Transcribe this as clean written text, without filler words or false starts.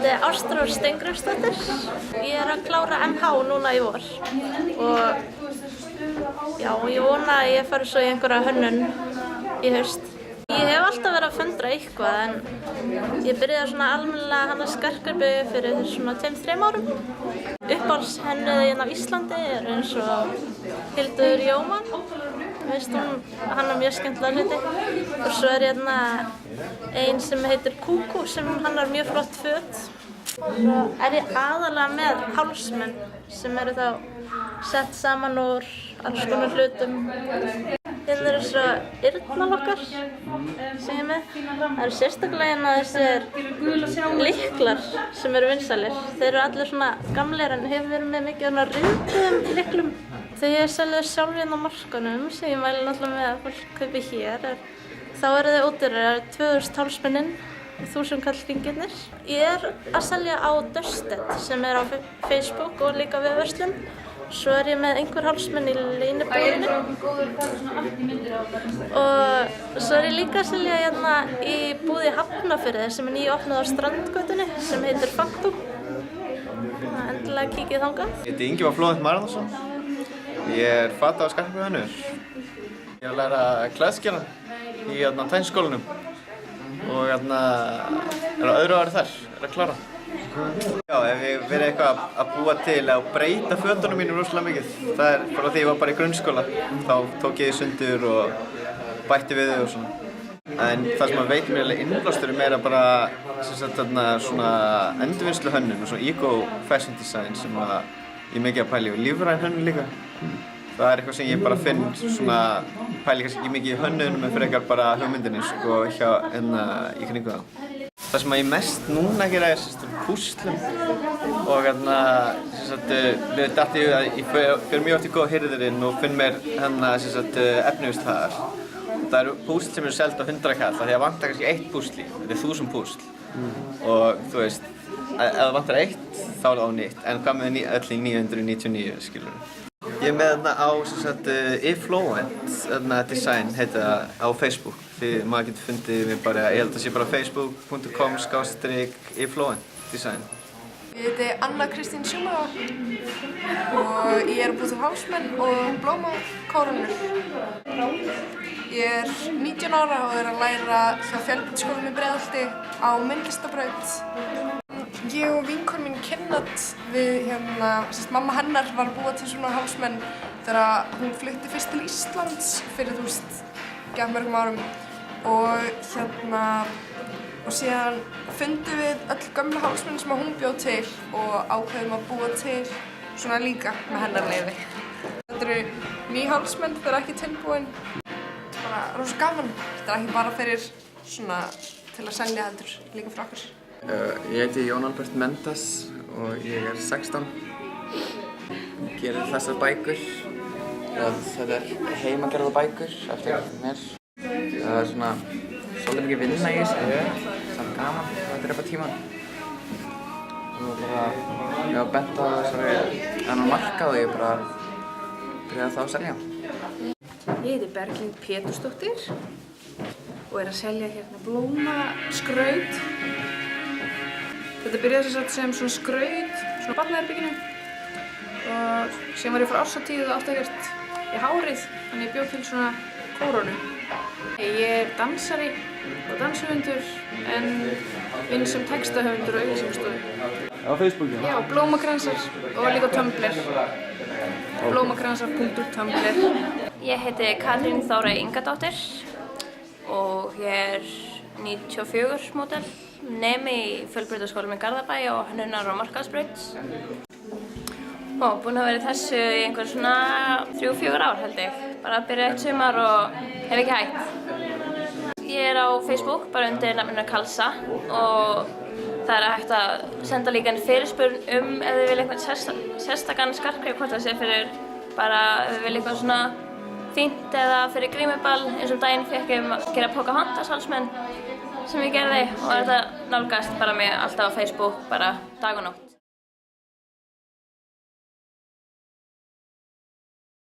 heiti Ástrós Steingrímsdóttir. Ég að klára MH núna í vor og já, ég vona að ég fari svo í einhverja hönnun í haust. Ég hef alltaf verið að föndra eitthvað en ég byrjaði svona almennilega að hanna skartgripi fyrir svona 2-3 árum. Uppáhaldshönnuði hérna á Íslandi er eins og Hildur Jóman. Veist hún hannar mjög skemmtilega hluti. Og svo er hérna ein sem heitir Kúkú sem hannar mjög flott föt. Svo er ég aðalega með hálsmenn sem eru þá sett saman úr alls konar hlutum. Hérna eru svo eyrnalokkar sem ég er með. Það eru sérstaklega hérna þessir lyklar sem eru vinsælir. Þeir eru allir svona gamlir en hefur verið með mikið svona ryðguðum lyklum. Þegar ég selja sjálf hérna á markanum sem ég mæli náttúrulega með að fólk kaupi hér þá eru þau ódýrar, 2000 hálsmennin, 1000 kall hringirnir. Ég er að selja á Dusted sem er á Facebook og líka vefverslun. Svo er ég með einhver hálsmenn í leynibúðinni og svo er ég líka að selja hérna í búð í Hafnarfirði sem er nýopnuð á Strandgötunni sem heitir Phantom. Endilega kíkið þangað. Ég heiti Ingvar Flóvent Marðarsson. Ég er fata- og skartgripahönnuður. Ég er að læra klæðskera í Tækniskólanum og er á öðru ári þar, er að klára. Já, ef ég verið eitthvað að búa til að breyta fötunum mínum rosalega mikið. Það er bara því ég var bara í grunnskóla. Þá tók ég í sundur og bætti við þau og svona. En það sem að veitir mér alveg innblástur er meira bara svona endurvinnsluhönnun og svona eco-fashion design sem að ég mikið að pæla í og lífræn hönnun líka. Það er eitthvað sem ég bara finn svona, pæli kannski ekki mikið í hönnuðunum en frekar bara hugmyndinni sko hjá í kringu það. Það sem ég mest núna gera er púslum og mér datt í að ég fer mjög oft í góða hirðirinn og finn mér efnivist þar. Það eru púsl sem eru seld á 100 kall því að vantar kannski 1 púsl í, þetta er 1000 púsl. Og þú veist, ef það vantar 1 þá er það ónýtt, en hvað með öll í 999 skilur við. Ég er með á Iflowent design heitir það á Facebook. Því maður getur fundið mig bara, ég held að það sé bara facebook.com/Iflowent design. Ég heiti Anna Kristín Schumacher og ég er að búa til hálsmenn og blómakórónur. Ég er 19 ára og er að læra hjá Fjölbrautaskólanum í Breiðholti á myndlistabraut. Ég og vinkona mín kynnast við mamma hennar var að búa til svona hálsmenn þegar hún flutti fyrst til Íslands fyrir mörgum árum og síðan fundum við öll gömlu hálsmenn sem hún bjó til og ákveðum að búa til svona líka með hennar leyfi. Þetta eru ný hálsmenn, þau eru ekki tilbúin. Þetta er bara rosa gaman. Þetta er ekki bara fyrir svona til að selja heldur, líka fyrir okkur. Ég heiti Jón Albert Mendes og ég er 16. Ég gerir þessar bækur. Þetta er heimagerða bækur eftir mér. Það er svona svolítið mikið vinna í þessu, samt gaman og þetta er eitthvað tíman. Og bara, ég var bent á þennan markað og ég bara byrjaði þá að selja. Ég heiti Berglind Pétursdóttir og er að selja hérna blómaskraut. Þetta byrjaði sem svona skraut, svona barnaherberginu og síðan var ég frá árshátíð og átti ekkert í hárið, þannig ég bjó til svona kórónu. Ég er dansari og danshöfundur en vinn sem textahöfundur og auglýsingastofu. Á Facebooki? Já, blómakransar og líka Tumblr. Blómakransar.tumblr. Ég heiti Katrín Þórey Ingadóttir og ég er 94 módel, nemi í Fjölbrautaskólanum í Garðabæ og hönnunar- og markaðsbraut. Búin að vera í þessu í einhver svona 3-4 ár held ég. Bara byrjaði eitt sumar og hef ekki hætt. Ég er á Facebook bara undir nafninu Kalsa og það er hægt að senda líka en fyrirspurn ef þið vilja eitthvað sérstakann skartgrip, hvort það sé fyrir bara ef þið vilja eitthvað svona fínt eða fyrir grímuball. Eins og daginn fékk ég að gera Pocahontas hálsmenn sem ég gerði og þetta nálgast bara mig alltaf á Facebook bara dag og nótt.